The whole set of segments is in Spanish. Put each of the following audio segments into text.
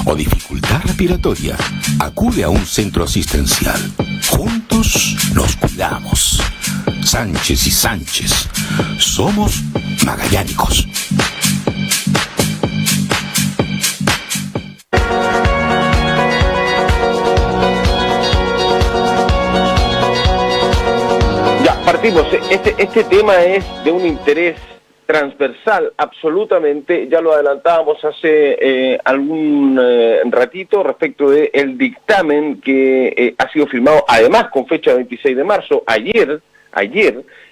o dificultad respiratoria, acude a un centro asistencial. Juntos nos cuidamos. Sánchez y Sánchez. Somos magallánicos. Ya, partimos. Este tema es de un interés transversal, absolutamente. Ya lo adelantábamos hace algún ratito respecto del dictamen que ha sido firmado, además con fecha 26 de marzo, ayer,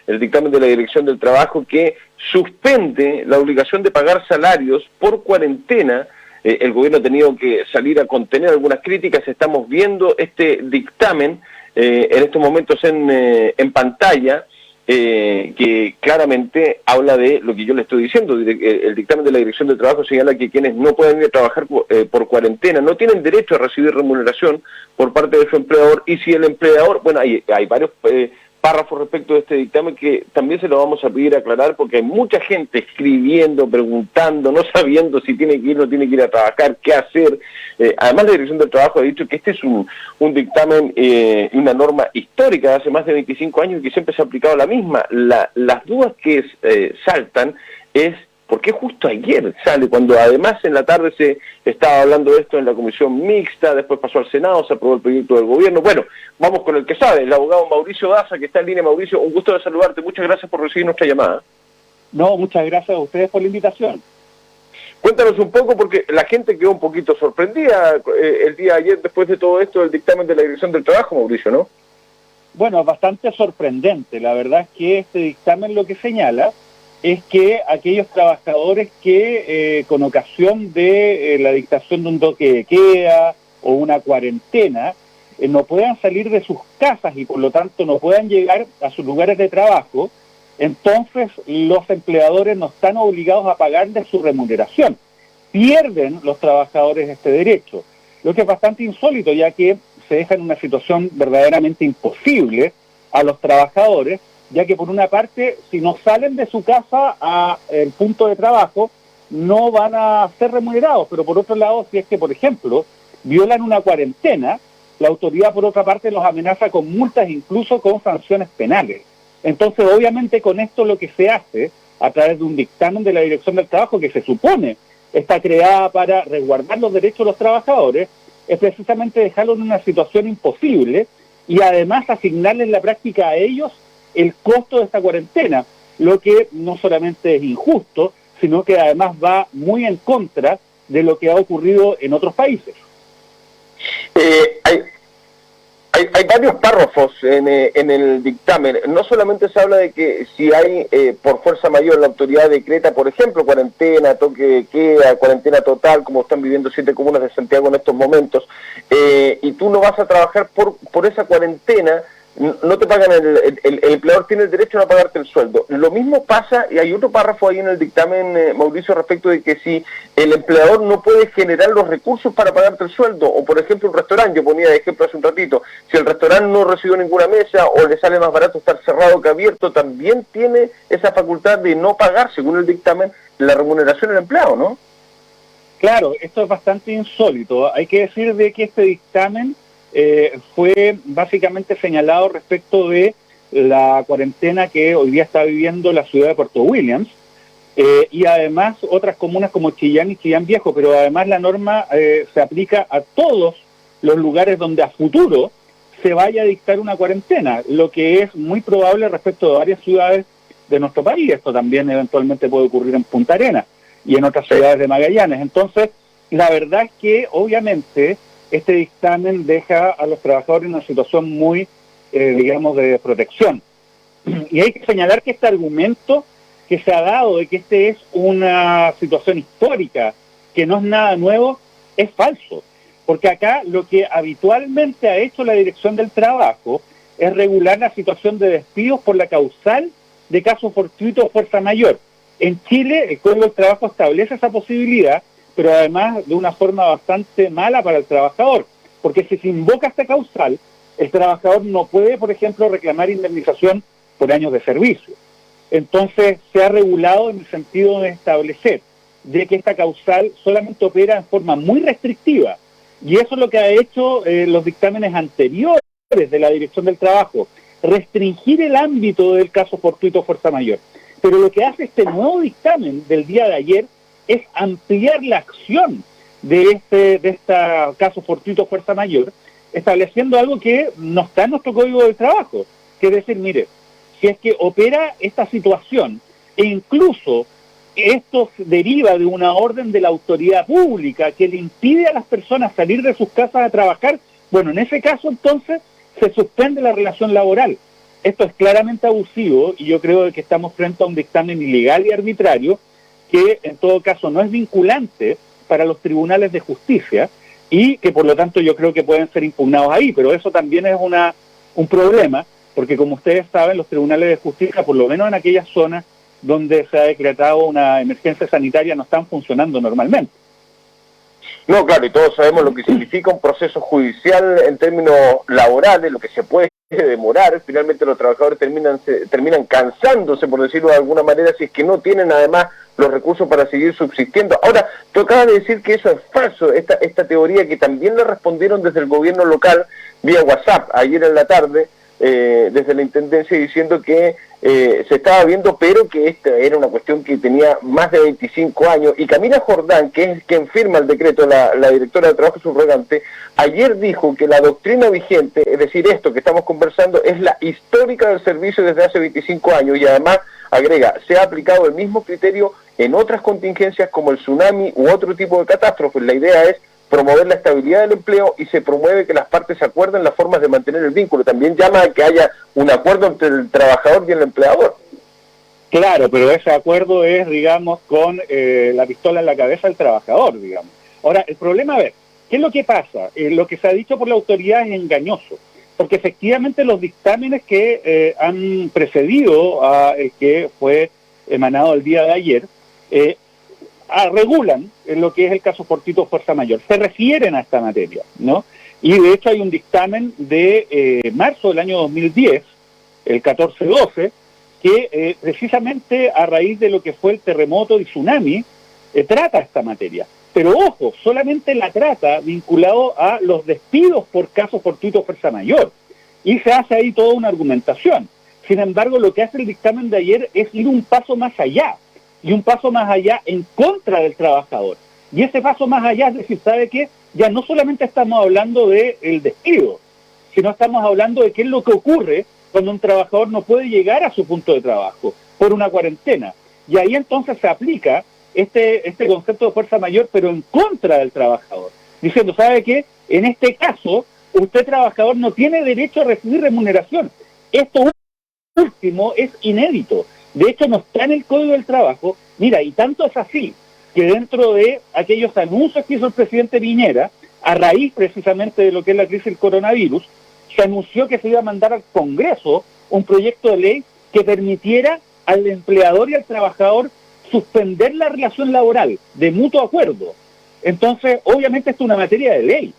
el dictamen de la Dirección del Trabajo que suspende la obligación de pagar salarios por cuarentena. El gobierno ha tenido que salir a contener algunas críticas. Estamos viendo este dictamen en estos momentos en pantalla, que claramente habla de lo que yo le estoy diciendo. El dictamen de la Dirección del Trabajo señala que quienes no pueden ir a trabajar por cuarentena no tienen derecho a recibir remuneración por parte de su empleador, y si el empleador, bueno, hay varios párrafos respecto de este dictamen que también se lo vamos a pedir aclarar, porque hay mucha gente escribiendo, preguntando, no sabiendo si tiene que ir o no tiene que ir a trabajar, qué hacer. Además, la Dirección del Trabajo ha dicho que este es un dictamen y una norma histórica de hace más de 25 años y que siempre se ha aplicado la misma. Las dudas que saltan es ¿por qué justo ayer sale, cuando además en la tarde se estaba hablando de esto en la comisión mixta, después pasó al Senado, se aprobó el proyecto del gobierno? Bueno, vamos con el que sabe, el abogado Mauricio Daza, que está en línea. Mauricio, un gusto de saludarte, muchas gracias por recibir nuestra llamada. No, muchas gracias a ustedes por la invitación. Cuéntanos un poco, porque la gente quedó un poquito sorprendida el día de ayer después de todo esto del dictamen de la Dirección del Trabajo, Mauricio, ¿no? Bueno, es bastante sorprendente. La verdad es que este dictamen lo que señala es que aquellos trabajadores que con ocasión de la dictación de un toque de queda o una cuarentena no puedan salir de sus casas y por lo tanto no puedan llegar a sus lugares de trabajo, entonces los empleadores no están obligados a pagarles su remuneración. Pierden los trabajadores este derecho, lo que es bastante insólito, ya que se deja en una situación verdaderamente imposible a los trabajadores, ya que por una parte, si no salen de su casa al punto de trabajo, no van a ser remunerados, pero por otro lado, si es que, por ejemplo, violan una cuarentena, la autoridad, por otra parte, los amenaza con multas, incluso con sanciones penales. Entonces, obviamente, con esto lo que se hace, a través de un dictamen de la Dirección del Trabajo, que se supone está creada para resguardar los derechos de los trabajadores, es precisamente dejarlos en una situación imposible y además asignarles en la práctica a ellos el costo de esta cuarentena, lo que no solamente es injusto, sino que además va muy en contra de lo que ha ocurrido en otros países. Hay varios párrafos en el dictamen. No solamente se habla de que si hay por fuerza mayor la autoridad decreta, por ejemplo, cuarentena, toque de queda, cuarentena total, como están viviendo 7 comunas de Santiago en estos momentos, y tú no vas a trabajar por esa cuarentena, no te pagan, el empleador tiene el derecho a no pagarte el sueldo. Lo mismo pasa, y hay otro párrafo ahí en el dictamen, Mauricio, respecto de que si el empleador no puede generar los recursos para pagarte el sueldo, o por ejemplo un restaurante, yo ponía de ejemplo hace un ratito, si el restaurante no recibió ninguna mesa o le sale más barato estar cerrado que abierto, también tiene esa facultad de no pagar, según el dictamen, la remuneración al empleado, ¿no? Claro, esto es bastante insólito. Hay que decir de que este dictamen fue básicamente señalado respecto de la cuarentena que hoy día está viviendo la ciudad de Puerto Williams y además otras comunas como Chillán y Chillán Viejo, pero además la norma se aplica a todos los lugares donde a futuro se vaya a dictar una cuarentena, lo que es muy probable respecto de varias ciudades de nuestro país. Esto también eventualmente puede ocurrir en Punta Arenas y en otras ciudades de Magallanes. Entonces, la verdad es que obviamente este dictamen deja a los trabajadores en una situación muy, digamos, de protección. Y hay que señalar que este argumento que se ha dado de que este es una situación histórica, que no es nada nuevo, es falso. Porque acá lo que habitualmente ha hecho la Dirección del Trabajo es regular la situación de despidos por la causal de caso fortuito o fuerza mayor. En Chile, el Código del Trabajo establece esa posibilidad, pero además de una forma bastante mala para el trabajador, porque si se invoca esta causal, el trabajador no puede, por ejemplo, reclamar indemnización por años de servicio. Entonces, se ha regulado en el sentido de establecer de que esta causal solamente opera en forma muy restrictiva. Y eso es lo que ha hecho los dictámenes anteriores de la Dirección del Trabajo, restringir el ámbito del caso fortuito fuerza mayor. Pero lo que hace este nuevo dictamen del día de ayer es ampliar la acción de este caso fortuito fuerza mayor, estableciendo algo que no está en nuestro Código del Trabajo, que es decir, mire, si es que opera esta situación e incluso esto deriva de una orden de la autoridad pública que le impide a las personas salir de sus casas a trabajar, bueno, en ese caso entonces se suspende la relación laboral. Esto es claramente abusivo y yo creo que estamos frente a un dictamen ilegal y arbitrario que en todo caso no es vinculante para los tribunales de justicia y que por lo tanto yo creo que pueden ser impugnados ahí, pero eso también es un problema, porque como ustedes saben, los tribunales de justicia, por lo menos en aquellas zonas donde se ha decretado una emergencia sanitaria, no están funcionando normalmente. No, claro, y todos sabemos lo que significa un proceso judicial en términos laborales, lo que se puede demorar. Finalmente los trabajadores terminan cansándose, por decirlo de alguna manera, si es que no tienen además los recursos para seguir subsistiendo. Ahora, tú acabas de decir que eso es falso, esta teoría que también le respondieron desde el gobierno local vía WhatsApp ayer en la tarde, desde la Intendencia, diciendo que se estaba viendo, pero que esta era una cuestión que tenía más de 25 años. Y Camila Jordán, que es quien firma el decreto, la directora de Trabajo subrogante, ayer dijo que la doctrina vigente, es decir, esto que estamos conversando, es la histórica del servicio desde hace 25 años, y además, agrega, se ha aplicado el mismo criterio en otras contingencias como el tsunami u otro tipo de catástrofes. La idea es promover la estabilidad del empleo y se promueve que las partes acuerden las formas de mantener el vínculo. También llama a que haya un acuerdo entre el trabajador y el empleador. Claro, pero ese acuerdo es, digamos, con la pistola en la cabeza del trabajador, digamos. Ahora, el problema, a ver, ¿qué es lo que pasa? Lo que se ha dicho por la autoridad es engañoso, porque efectivamente los dictámenes que han precedido a el que fue emanado el día de ayer, regulan en lo que es el caso fortuito fuerza mayor, se refieren a esta materia, ¿no? Y de hecho hay un dictamen de marzo del año 2010, el 1412, que precisamente a raíz de lo que fue el terremoto y tsunami, trata esta materia. Pero ojo, solamente la trata vinculado a los despidos por caso fortuito fuerza mayor, y se hace ahí toda una argumentación. Sin embargo, lo que hace el dictamen de ayer es ir un paso más allá, y un paso más allá en contra del trabajador. Y ese paso más allá es decir, ¿sabe qué? Ya no solamente estamos hablando del despido, sino estamos hablando de qué es lo que ocurre cuando un trabajador no puede llegar a su punto de trabajo por una cuarentena. Y ahí entonces se aplica este concepto de fuerza mayor, pero en contra del trabajador, diciendo, ¿sabe qué? En este caso, usted trabajador no tiene derecho a recibir remuneración. Esto último es inédito. De hecho, no está en el Código del Trabajo. Mira, y tanto es así que dentro de aquellos anuncios que hizo el presidente Piñera, a raíz precisamente de lo que es la crisis del coronavirus, se anunció que se iba a mandar al Congreso un proyecto de ley que permitiera al empleador y al trabajador suspender la relación laboral de mutuo acuerdo. Entonces, obviamente esto es una materia de ley,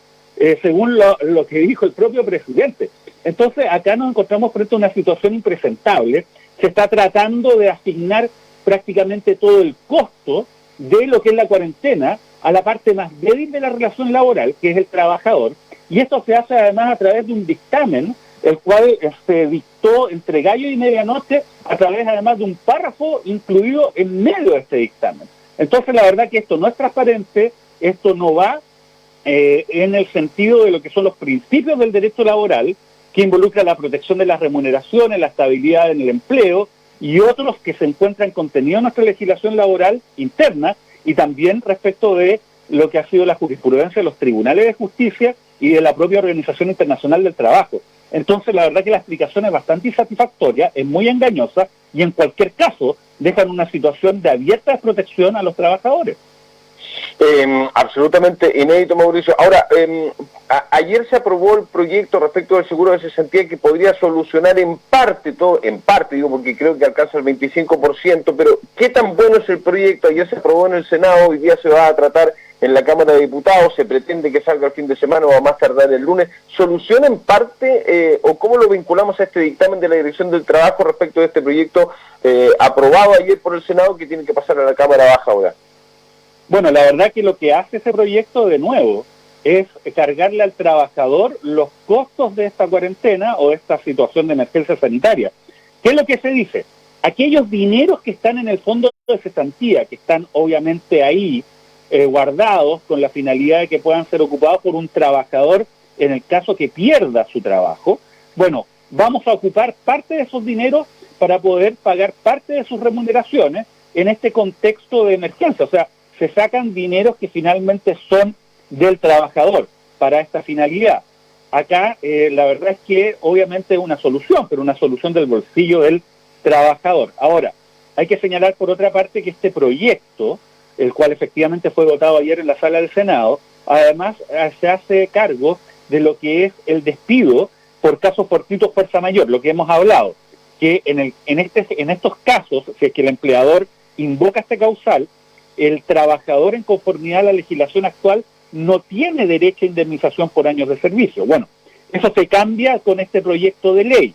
según lo que dijo el propio presidente. Entonces, acá nos encontramos frente a una situación impresentable. Se está tratando de asignar prácticamente todo el costo de lo que es la cuarentena a la parte más débil de la relación laboral, que es el trabajador, y esto se hace además a través de un dictamen, el cual se dictó entre gallo y medianoche, a través además de un párrafo incluido en medio de este dictamen. Entonces la verdad que esto no es transparente, esto no va en el sentido de lo que son los principios del derecho laboral, que involucra la protección de las remuneraciones, la estabilidad en el empleo y otros que se encuentran contenidos en nuestra legislación laboral interna y también respecto de lo que ha sido la jurisprudencia de los tribunales de justicia y de la propia Organización Internacional del Trabajo. Entonces, la verdad que la explicación es bastante insatisfactoria, es muy engañosa y en cualquier caso dejan una situación de abierta desprotección a los trabajadores. Absolutamente inédito, Mauricio. Ahora, ayer se aprobó el proyecto respecto del seguro de cesantía que podría solucionar en parte, digo, porque creo que alcanza el 25%, pero ¿qué tan bueno es el proyecto? Ayer se aprobó en el Senado, hoy día se va a tratar en la Cámara de Diputados, se pretende que salga el fin de semana o a más tardar el lunes. ¿Soluciona en parte o cómo lo vinculamos a este dictamen de la Dirección del Trabajo respecto de este proyecto aprobado ayer por el Senado que tiene que pasar a la Cámara Baja ahora? Bueno, la verdad que lo que hace ese proyecto, de nuevo, es cargarle al trabajador los costos de esta cuarentena o de esta situación de emergencia sanitaria. ¿Qué es lo que se dice? Aquellos dineros que están en el fondo de cesantía, que están obviamente ahí guardados con la finalidad de que puedan ser ocupados por un trabajador en el caso que pierda su trabajo, bueno, vamos a ocupar parte de esos dineros para poder pagar parte de sus remuneraciones en este contexto de emergencia. O sea, se sacan dineros que finalmente son del trabajador para esta finalidad. Acá la verdad es que obviamente es una solución, pero una solución del bolsillo del trabajador. Ahora, hay que señalar por otra parte que este proyecto, el cual efectivamente fue votado ayer en la sala del Senado, además se hace cargo de lo que es el despido por casos fortuitos fuerza mayor, lo que hemos hablado, que en estos casos, si es que el empleador invoca este causal, el trabajador en conformidad a la legislación actual no tiene derecho a indemnización por años de servicio. Bueno, eso se cambia con este proyecto de ley,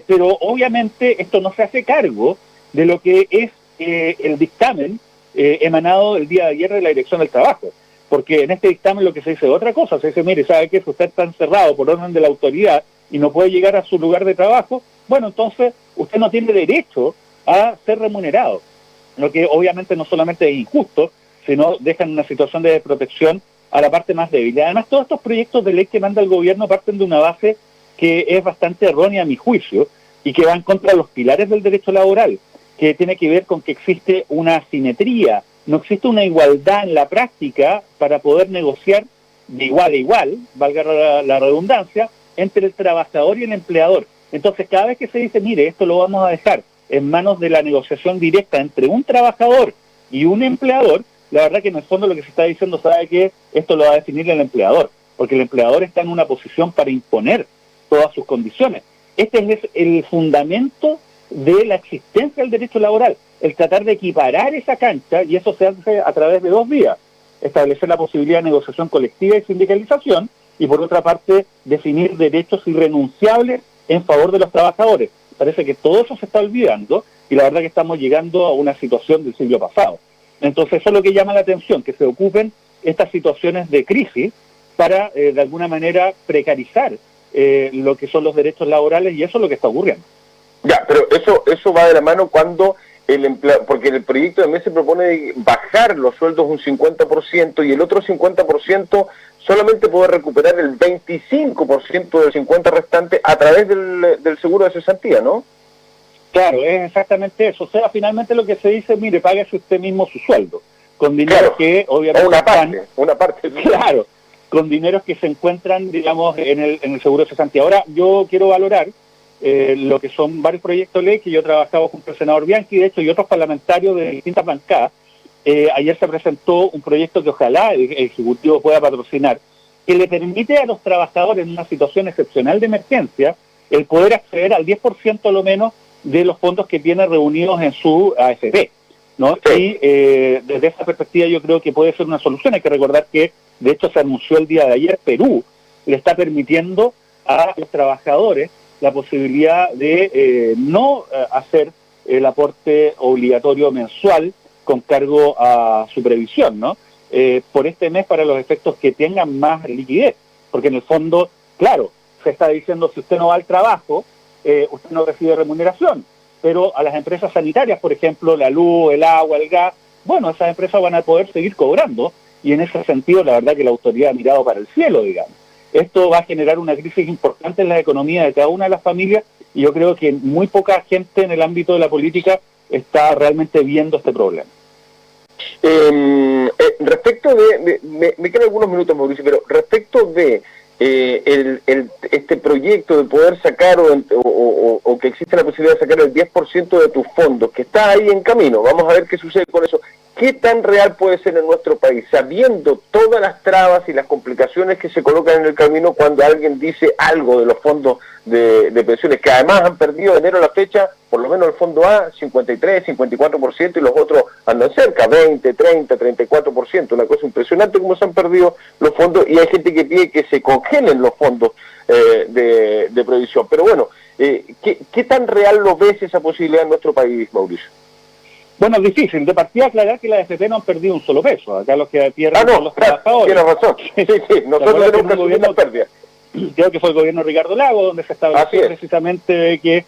pero obviamente esto no se hace cargo de lo que es el dictamen emanado el día de ayer de la Dirección del Trabajo, porque en este dictamen lo que se dice es otra cosa. Se dice, mire, ¿sabe qué? Si usted está encerrado por orden de la autoridad y no puede llegar a su lugar de trabajo, bueno, entonces usted no tiene derecho a ser remunerado, lo que obviamente no solamente es injusto, sino deja en una situación de desprotección a la parte más débil. Y además, todos estos proyectos de ley que manda el gobierno parten de una base que es bastante errónea a mi juicio y que va en contra de los pilares del derecho laboral, que tiene que ver con que existe una asimetría, no existe una igualdad en la práctica para poder negociar de igual a igual, valga la redundancia, entre el trabajador y el empleador. Entonces, cada vez que se dice, mire, esto lo vamos a dejar en manos de la negociación directa entre un trabajador y un empleador, la verdad que en el fondo lo que se está diciendo, sabe que esto lo va a definir el empleador, porque el empleador está en una posición para imponer todas sus condiciones. Este es el fundamento de la existencia del derecho laboral, el tratar de equiparar esa cancha, y eso se hace a través de dos vías: establecer la posibilidad de negociación colectiva y sindicalización, y por otra parte definir derechos irrenunciables en favor de los trabajadores. Parece que todo eso se está olvidando y la verdad que estamos llegando a una situación del siglo pasado. Entonces eso es lo que llama la atención, que se ocupen estas situaciones de crisis para de alguna manera precarizar lo que son los derechos laborales, y eso es lo que está ocurriendo. Ya, pero eso va de la mano cuando el empleado, porque en el proyecto de MES se propone bajar los sueldos un 50% y el otro 50% solamente poder recuperar el 25% del 50% restante a través del seguro de cesantía, ¿no? Claro, es exactamente eso. O sea, finalmente lo que se dice, mire, págase usted mismo su sueldo, con dinero, claro, que obviamente una parte. Claro, con dineros que se encuentran, digamos, en el seguro de cesantía. Ahora, yo quiero valorar lo que son varios proyectos de ley que yo he trabajado junto al senador Bianchi, de hecho, y otros parlamentarios de distintas bancadas. Ayer se presentó un proyecto que ojalá el Ejecutivo pueda patrocinar, que le permite a los trabajadores en una situación excepcional de emergencia el poder acceder al 10% a lo menos de los fondos que tiene reunidos en su AFP, ¿no? Sí. Y desde esa perspectiva yo creo que puede ser una solución. Hay que recordar que, de hecho, se anunció el día de ayer, Perú le está permitiendo a los trabajadores la posibilidad de no hacer el aporte obligatorio mensual con cargo a su previsión, ¿no? Por este mes, para los efectos que tengan más liquidez, porque en el fondo, claro, se está diciendo, si usted no va al trabajo, usted no recibe remuneración, pero a las empresas sanitarias, por ejemplo, la luz, el agua, el gas, bueno, esas empresas van a poder seguir cobrando, y en ese sentido la verdad que la autoridad ha mirado para el cielo, digamos. Esto va a generar una crisis importante en la economía de cada una de las familias, y yo creo que muy poca gente en el ámbito de la política está realmente viendo este problema. Respecto de me quedan algunos minutos, Mauricio, pero respecto de este proyecto de poder sacar o que existe la posibilidad de sacar el 10% de tus fondos, que está ahí en camino, vamos a ver qué sucede con eso. ¿Qué tan real puede ser en nuestro país, sabiendo todas las trabas y las complicaciones que se colocan en el camino cuando alguien dice algo de los fondos de pensiones, que además han perdido de enero a la fecha, por lo menos el fondo A, 53, 54%, y los otros andan cerca, 20, 30, 34%, una cosa impresionante como se han perdido los fondos, y hay gente que pide que se congelen los fondos de previsión. Pero bueno, ¿qué tan real lo ves esa posibilidad en nuestro país, Mauricio? Bueno, es difícil. De partida aclarar que las AFP no han perdido un solo peso. Acá los que pierden son los trabajadores. Tiene razón. Sí, nosotros tenemos que asumir las pérdidas. Creo que fue el gobierno de Ricardo Lagos donde se estableció precisamente que,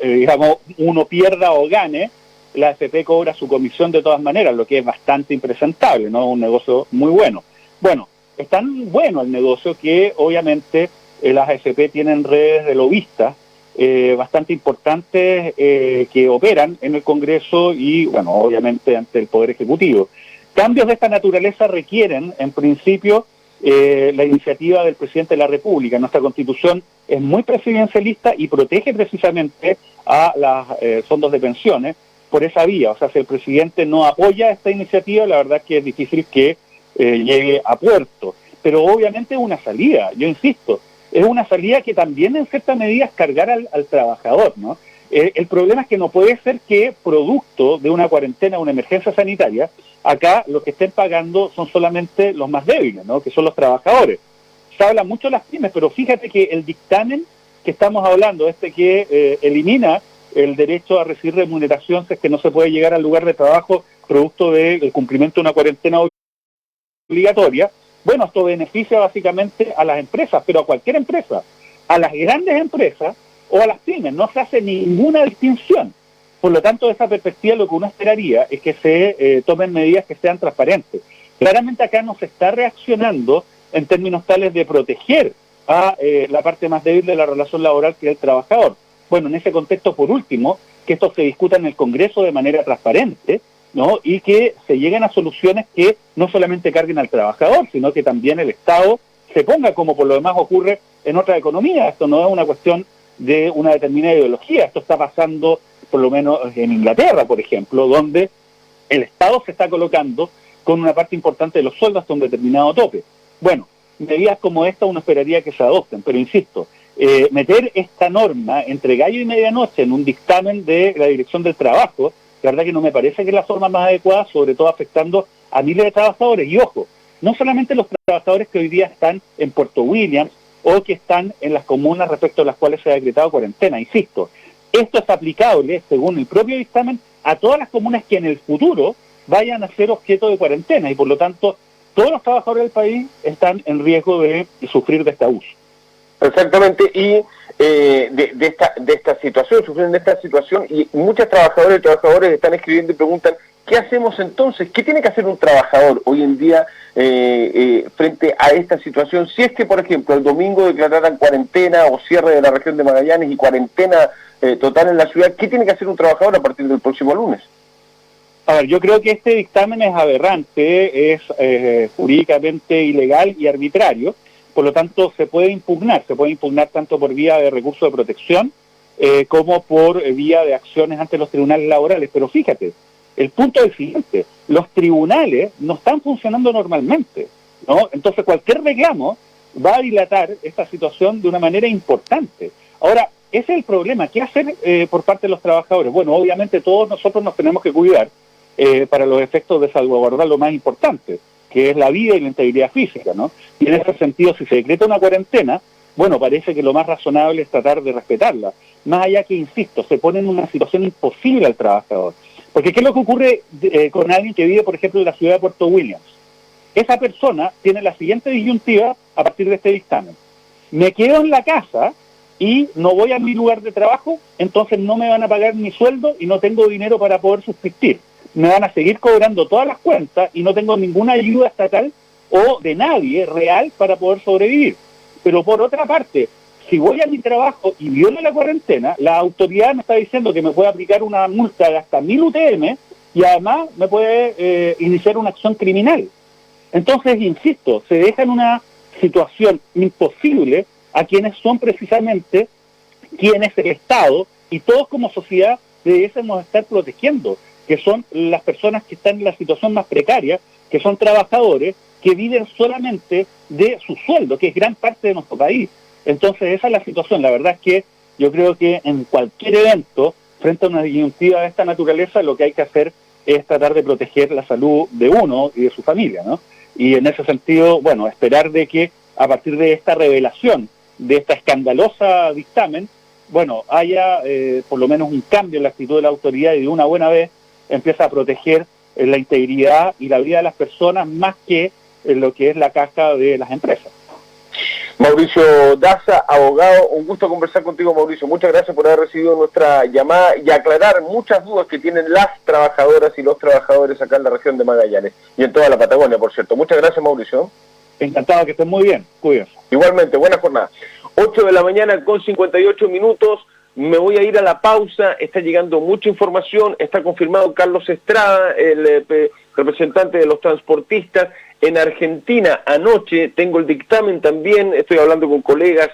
digamos, uno pierda o gane, la AFP cobra su comisión de todas maneras, lo que es bastante impresentable, ¿no? Un negocio muy bueno. Bueno, es tan bueno el negocio que obviamente las AFP tienen redes de lobistas bastante importantes que operan en el Congreso y, bueno, obviamente ante el Poder Ejecutivo. Cambios de esta naturaleza requieren, en principio, la iniciativa del presidente de la República. Nuestra Constitución es muy presidencialista y protege precisamente a los fondos de pensiones por esa vía. O sea, si el presidente no apoya esta iniciativa, la verdad es que es difícil que llegue a puerto. Pero obviamente es una salida, yo insisto, es una salida que también en cierta medida es cargar al trabajador, ¿no? El problema es que no puede ser que producto de una cuarentena, una emergencia sanitaria, acá los que estén pagando son solamente los más débiles, ¿no? Que son los trabajadores. Se habla mucho de las pymes, pero fíjate que el dictamen que estamos hablando, que elimina el derecho a recibir remuneración si es que no se puede llegar al lugar de trabajo producto del cumplimiento de una cuarentena obligatoria, bueno, esto beneficia básicamente a las empresas, pero a cualquier empresa, a las grandes empresas o a las pymes, no se hace ninguna distinción. Por lo tanto, de esa perspectiva lo que uno esperaría es que se tomen medidas que sean transparentes. Claramente acá no se está reaccionando en términos tales de proteger a la parte más débil de la relación laboral, que es el trabajador. Bueno, en ese contexto, por último, que esto se discuta en el Congreso de manera transparente, ¿no? Y que se lleguen a soluciones que no solamente carguen al trabajador, sino que también el Estado se ponga, como por lo demás ocurre en otra economía. Esto no es una cuestión de una determinada ideología, esto está pasando por lo menos en Inglaterra, por ejemplo, donde el Estado se está colocando con una parte importante de los sueldos hasta un determinado tope. Bueno, medidas como esta uno esperaría que se adopten, pero insisto, meter esta norma entre gallo y medianoche en un dictamen de la Dirección del Trabajo, la verdad que no me parece que es la forma más adecuada, sobre todo afectando a miles de trabajadores. Y ojo, no solamente los trabajadores que hoy día están en Puerto Williams o que están en las comunas respecto a las cuales se ha decretado cuarentena, insisto, esto es aplicable, según el propio dictamen, a todas las comunas que en el futuro vayan a ser objeto de cuarentena y por lo tanto todos los trabajadores del país están en riesgo de sufrir de este abuso. Exactamente, y de esta situación, sufriendo de esta situación, y muchos trabajadores y trabajadores están escribiendo y preguntan, ¿qué hacemos entonces? ¿Qué tiene que hacer un trabajador hoy en día frente a esta situación? Si es que, por ejemplo, el domingo declararan cuarentena o cierre de la región de Magallanes y cuarentena total en la ciudad, ¿qué tiene que hacer un trabajador a partir del próximo lunes? A ver, yo creo que este dictamen es aberrante, es jurídicamente ilegal y arbitrario. Por lo tanto, se puede impugnar tanto por vía de recurso de protección como por vía de acciones ante los tribunales laborales. Pero fíjate, el punto es el siguiente, los tribunales no están funcionando normalmente, ¿no? Entonces cualquier reclamo va a dilatar esta situación de una manera importante. Ahora, ese es el problema, ¿qué hacer por parte de los trabajadores? Bueno, obviamente todos nosotros nos tenemos que cuidar para los efectos de salvaguardar lo más importante, que es la vida y la integridad física, ¿no? Y en ese sentido, si se decreta una cuarentena, bueno, parece que lo más razonable es tratar de respetarla. Más allá que, insisto, se pone en una situación imposible al trabajador. Porque ¿qué es lo que ocurre con alguien que vive, por ejemplo, en la ciudad de Puerto Williams? Esa persona tiene la siguiente disyuntiva a partir de este dictamen. Me quedo en la casa y no voy a mi lugar de trabajo, entonces no me van a pagar mi sueldo y no tengo dinero para poder subsistir. Me van a seguir cobrando todas las cuentas y no tengo ninguna ayuda estatal o de nadie real para poder sobrevivir. Pero por otra parte, si voy a mi trabajo y violo la cuarentena, la autoridad me está diciendo que me puede aplicar una multa de hasta 1000 UTM y además me puede iniciar una acción criminal. Entonces, insisto, se deja en una situación imposible a quienes son precisamente quienes el Estado y todos como sociedad debemos estar protegiendo, que son las personas que están en la situación más precaria, que son trabajadores que viven solamente de su sueldo, que es gran parte de nuestro país. Entonces esa es la situación. La verdad es que yo creo que en cualquier evento, frente a una disyuntiva de esta naturaleza, lo que hay que hacer es tratar de proteger la salud de uno y de su familia, ¿no? Y en ese sentido, bueno, esperar de que a partir de esta revelación, de esta escandalosa dictamen, bueno, haya por lo menos un cambio en la actitud de la autoridad y de una buena vez empieza a proteger la integridad y la vida de las personas más que lo que es la caja de las empresas. Mauricio Daza, abogado, un gusto conversar contigo, Mauricio. Muchas gracias por haber recibido nuestra llamada y aclarar muchas dudas que tienen las trabajadoras y los trabajadores acá en la región de Magallanes y en toda la Patagonia, por cierto. Muchas gracias, Mauricio. Encantado, que estén muy bien. Cuídense. Igualmente, buena jornada. 8 de la mañana con 58 minutos. Me voy a ir a la pausa. Está llegando mucha información. Está confirmado Carlos Estrada, el representante de los transportistas. En Argentina, anoche, tengo el dictamen también, estoy hablando con colegas,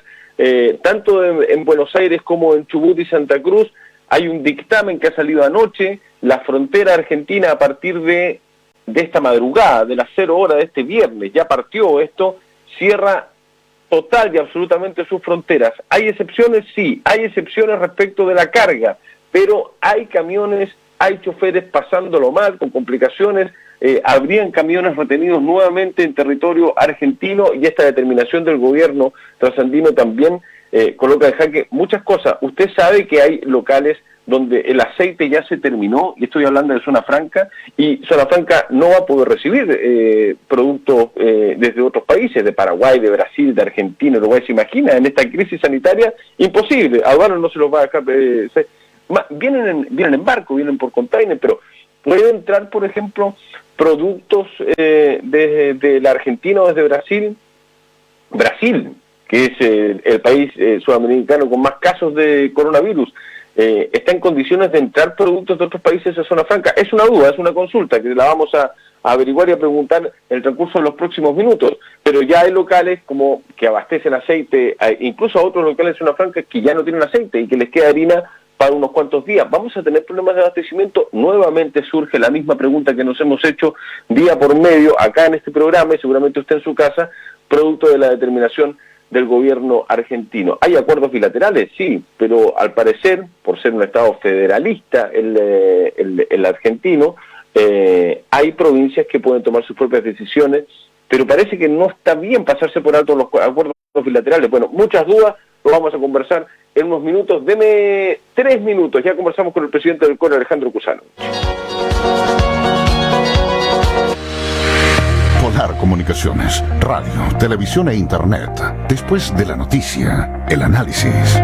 tanto en Buenos Aires como en Chubut y Santa Cruz, hay un dictamen que ha salido anoche, la frontera argentina a partir de esta madrugada, de las 0 horas de este viernes, ya partió esto, cierra total y absolutamente sus fronteras. ¿Hay excepciones? Sí, hay excepciones respecto de la carga, pero hay camiones, hay choferes pasándolo mal, con complicaciones. Habrían camiones retenidos nuevamente en territorio argentino y esta determinación del gobierno trasandino también coloca en jaque muchas cosas. Usted sabe que hay locales donde el aceite ya se terminó, y estoy hablando de Zona Franca, y Zona Franca no va a poder recibir productos desde otros países, de Paraguay, de Brasil, de Argentina, Uruguay. ¿Se imagina? En esta crisis sanitaria, imposible. Aduanos no se los va a dejar. Vienen en barco, vienen por container, pero puede entrar, por ejemplo, productos desde la Argentina o desde Brasil, que es el país sudamericano con más casos de coronavirus, está en condiciones de entrar productos de otros países a Zona Franca. Es una duda, es una consulta que la vamos a averiguar y a preguntar en el transcurso de los próximos minutos, pero ya hay locales como que abastecen aceite, incluso a otros locales de Zona Franca que ya no tienen aceite y que les queda harina para unos cuantos días. ¿Vamos a tener problemas de abastecimiento? Nuevamente surge la misma pregunta que nos hemos hecho día por medio acá en este programa, y seguramente usted en su casa, producto de la determinación del gobierno argentino. ¿Hay acuerdos bilaterales? Sí, pero al parecer, por ser un Estado federalista el argentino, hay provincias que pueden tomar sus propias decisiones, pero parece que no está bien pasarse por alto los acuerdos bilaterales. Bueno, muchas dudas, lo vamos a conversar en unos minutos. Deme 3 minutos, ya conversamos con el presidente del CORE, Alejandro Cusano. Polar Comunicaciones, radio, televisión e internet. Después de la noticia, el análisis.